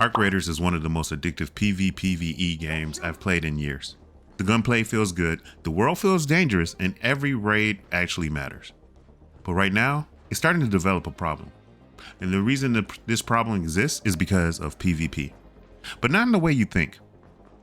Arc Raiders is one of the most addictive PvPvE games I've played in years. The gunplay feels good, the world feels dangerous, and every raid actually matters. But right now, it's starting to develop a problem. And the reason that this problem exists is because of PvP. But not in the way you think.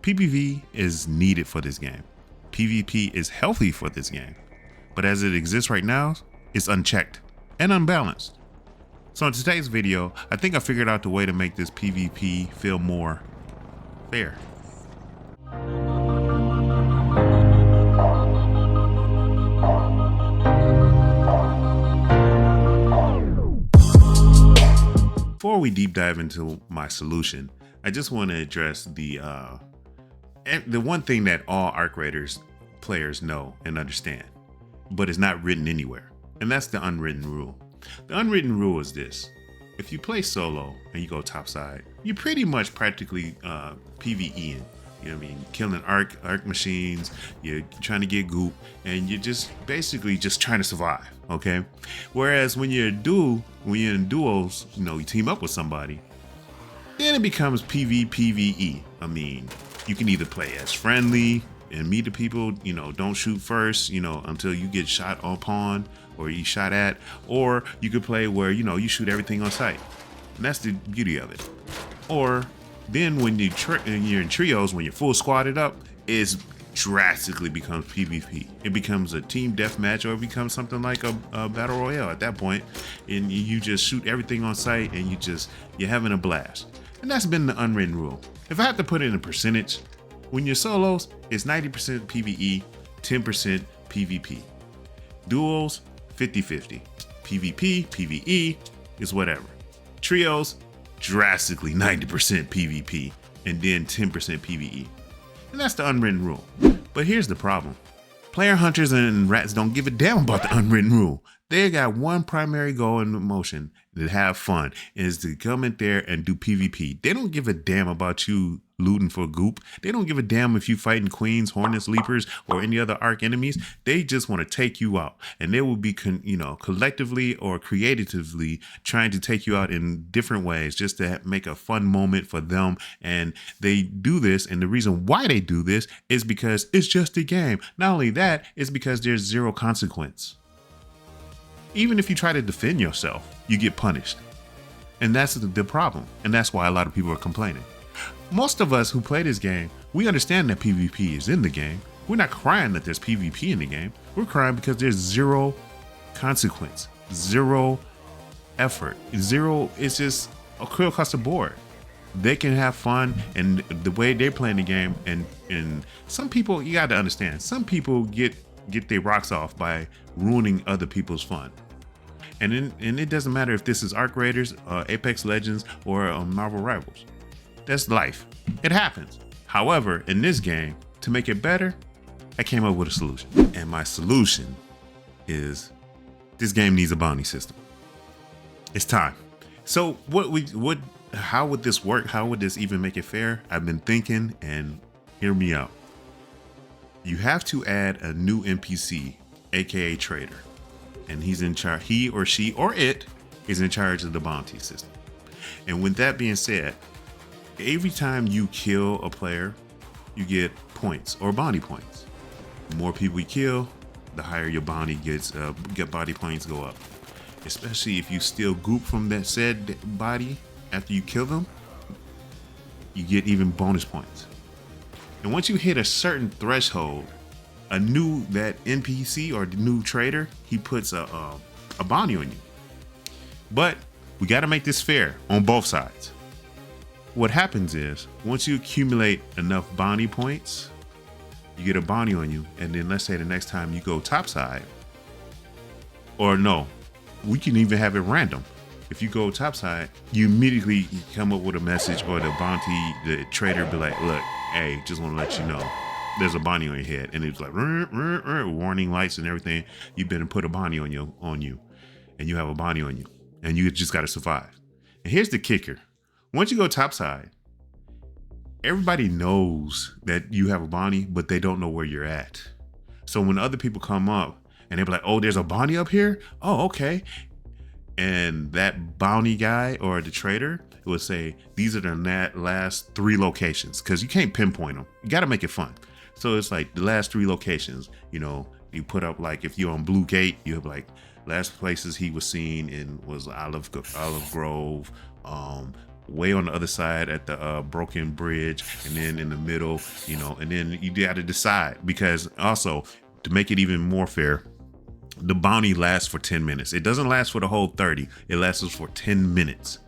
PvP is needed for this game. PvP is healthy for this game. But as it exists right now, it's unchecked and unbalanced. So in today's video, I think I figured out the way to make this PvP feel more fair. Before we deep dive into my solution, I just want to address the one thing that all Arc Raiders players know and understand, but it's not written anywhere, and that's the unwritten rule. The unwritten rule is this: if you play solo and you go topside, you're pretty much practically PvEing. You know what I mean? You're killing arc machines, you're trying to get goop, and you're just basically just trying to survive, okay? Whereas when you're in duos, you know, you team up with somebody, then it becomes PvPvE. I mean, you can either play as friendly and meet the people, you know, don't shoot first, you know, until you get shot upon or you shot at, or you could play where, you know, you shoot everything on sight. And that's the beauty of it. Or then when you're in trios, when you're full squatted up, it drastically becomes PvP. It becomes a team deathmatch, or it becomes something like a battle royale at that point, and you just shoot everything on sight and you're having a blast. And that's been the unwritten rule. If I have to put it in a percentage, when you're solos, it's 90% PvE, 10% PvP. Duos, 50-50. PvP, PvE is whatever. Trios, drastically 90% PvP and then 10% PvE. And that's the unwritten rule. But here's the problem. Player hunters and rats don't give a damn about the unwritten rule. They got one primary goal in motion: to have fun, is to come in there and do PvP. They don't give a damn about you looting for goop. They don't give a damn if you fighting queens, hornets, leapers, or any other arc enemies. They just want to take you out, and they will be collectively or creatively trying to take you out in different ways just to make a fun moment for them. And they do this, and the reason why they do this is because it's just a game. Not only that, it's because there's zero consequence. Even if you try to defend yourself, you get punished. And that's the problem. And that's why a lot of people are complaining. Most of us who play this game, we understand that PvP is in the game. We're not crying that there's PvP in the game. We're crying because there's zero consequence, zero effort, zero. It's just across the board. They can have fun, and the way they're playing the game, and some people, you got to understand, some people get their rocks off by ruining other people's fun. And it doesn't matter if this is Arc Raiders, Apex Legends, or Marvel Rivals. That's life. It happens. However, in this game, to make it better, I came up with a solution. And my solution is this game needs a bounty system. It's time. So how would this work? How would this even make it fair? I've been thinking, and hear me out. You have to add a new NPC, aka trader, and he's in charge. He or she or it is in charge of the bounty system. And with that being said, every time you kill a player, you get points or bounty points. The more people you kill, the higher your bounty gets. Body points go up. Especially if you steal goop from that said body after you kill them, you get even bonus points. And once you hit a certain threshold, that NPC or the new trader, he puts a bounty on you. But we got to make this fair on both sides. What happens is, once you accumulate enough bounty points, you get a bounty on you, and then let's say the next time you go topside, or no, we can even have it random. If you go topside, you immediately come up with a message, or the trader be like, look, hey, just want to let you know, there's a bounty on your head. And it's like, warning lights and everything. You better put a bounty on you, and you have a bounty on you, and you just got to survive. And here's the kicker. Once you go topside, everybody knows that you have a bounty, but they don't know where you're at. So when other people come up and they're like, oh, there's a bounty up here? Oh, okay. And that bounty guy or the trader it would say these are the last 3 locations, because you can't pinpoint them. You got to make it fun. So it's like the last 3 locations. You know, you put up, like, if you're on Blue Gate, you have like last places he was seen in was Olive Grove, way on the other side at the Broken Bridge, and then in the middle, you know, and then you got to decide, because also to make it even more fair, the bounty lasts for 10 minutes. It doesn't last for the whole 30. It lasts for 10 minutes.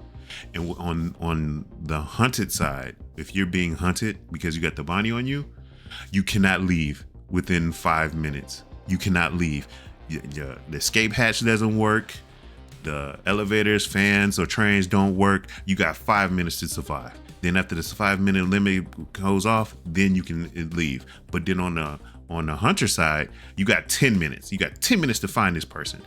And on the hunted side, if you're being hunted because you got the bounty on you, you cannot leave within 5 minutes. You cannot leave. The escape hatch doesn't work. The elevators, fans, or trains don't work. You got 5 minutes to survive. Then after the 5-minute limit goes off, then you can leave. But then on the hunter side, you got 10 minutes. You got 10 minutes to find this person.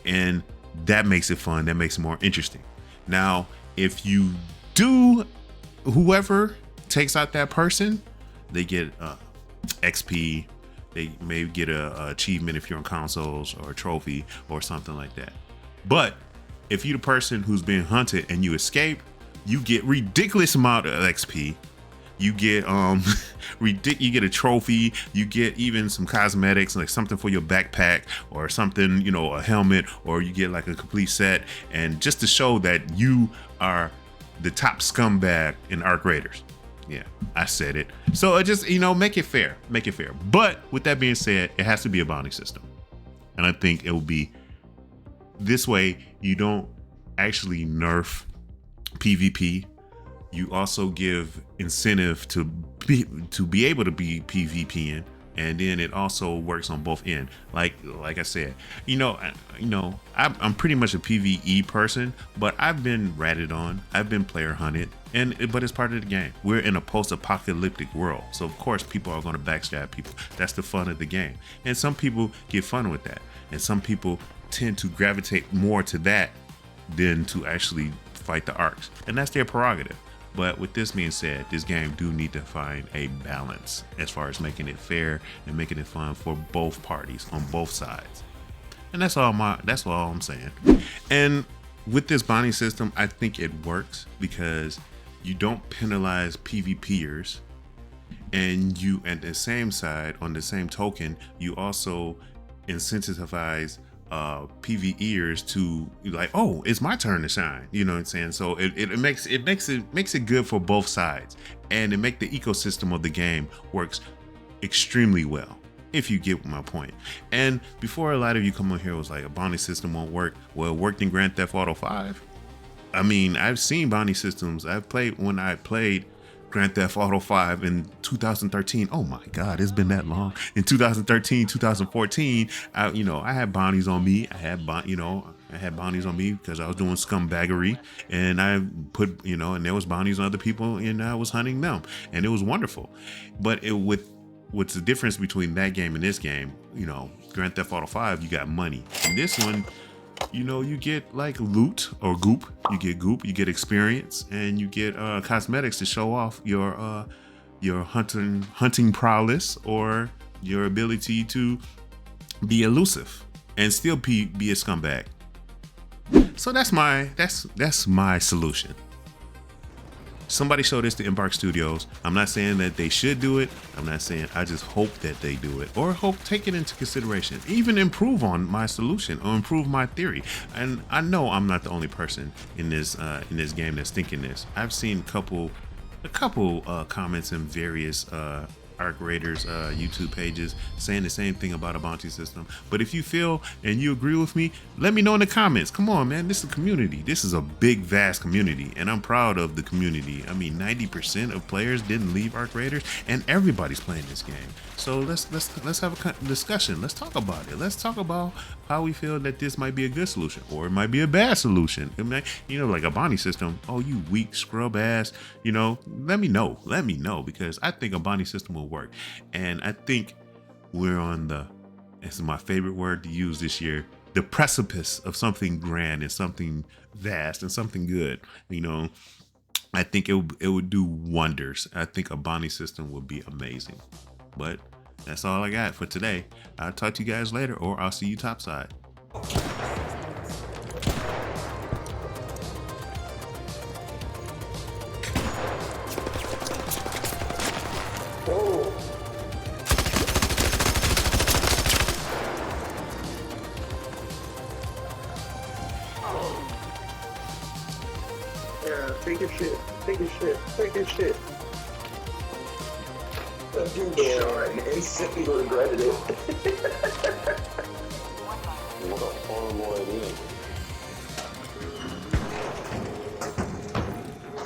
And that makes it fun. That makes it more interesting. Now, if you do, whoever takes out that person, they get XP. They may get a achievement if you're on consoles, or a trophy or something like that. But if you're the person who's being hunted and you escape, you get ridiculous amount of XP. You get you get a trophy. You get even some cosmetics, like something for your backpack or something, you know, a helmet, or you get like a complete set. And just to show that you are the top scumbag in Arc Raiders. Yeah, I said it. So it just, you know, make it fair. Make it fair. But with that being said, it has to be a bounty system. And I think it will be this way. You don't actually nerf PvP. You also give incentive to be able to be PvPing, and then it also works on both ends. Like I said, I'm pretty much a PvE person, but I've been ratted on. I've been player hunted, but it's part of the game. We're in a post-apocalyptic world, so of course people are going to backstab people. That's the fun of the game, and some people get fun with that, and some people tend to gravitate more to that than to actually fight the arcs, and that's their prerogative. But with this being said, this game do need to find a balance as far as making it fair and making it fun for both parties on both sides. And that's all I'm saying. And with this bounty system, I think it works because you don't penalize PvPers, and you, at the same side, on the same token, you also incentivize PvEers to, like, oh, it's my turn to shine, you know what I'm saying? So it makes it good for both sides, and it make the ecosystem of the game works extremely well, if you get my point. And before a lot of you come on here was like, a bounty system won't work. Well, it worked in Grand Theft Auto 5. I mean, I've seen bounty systems. When I played Grand Theft Auto 5 in 2013. Oh my God, it's been that long. In 2013, 2014, I had bounties on me. I had bounties on me because I was doing scumbaggery, and I put, and there was bounties on other people, and I was hunting them, and it was wonderful. But what's the difference between that game and this game? Grand Theft Auto 5, you got money. In this one, you get like loot or goop. You get goop, you get experience, and you get cosmetics to show off your hunting prowess, or your ability to be elusive and still be a scumbag. So that's my solution. Somebody show this to Embark Studios. I'm not saying that they should do it. I'm not saying, I just hope that they do it, or take it into consideration, even improve on my solution or improve my theory. And I know I'm not the only person in this game that's thinking this. I've seen a couple comments in various Arc Raiders YouTube pages saying the same thing about a bounty system. But if you feel and you agree with me, let me know in the comments. Come on, man, this is a community. This is a big, vast community, and I'm proud of the community. I mean, 90% of players didn't leave Arc Raiders, and everybody's playing this game. So let's have a discussion. Let's talk about it. Let's talk about how we feel that this might be a good solution, or it might be a bad solution. Like a bounty system. Oh, you weak scrub ass. Let me know, because I think a bounty system will work. And I think we're on this is my favorite word to use this year, the precipice of something grand and something vast and something good. I think it would do wonders. I think a bounty system would be amazing. But that's all I got for today. I'll talk to you guys later, or I'll see you topside. Take your shit. Take your shit. Take your shit. That dude shot and instantly regretted it.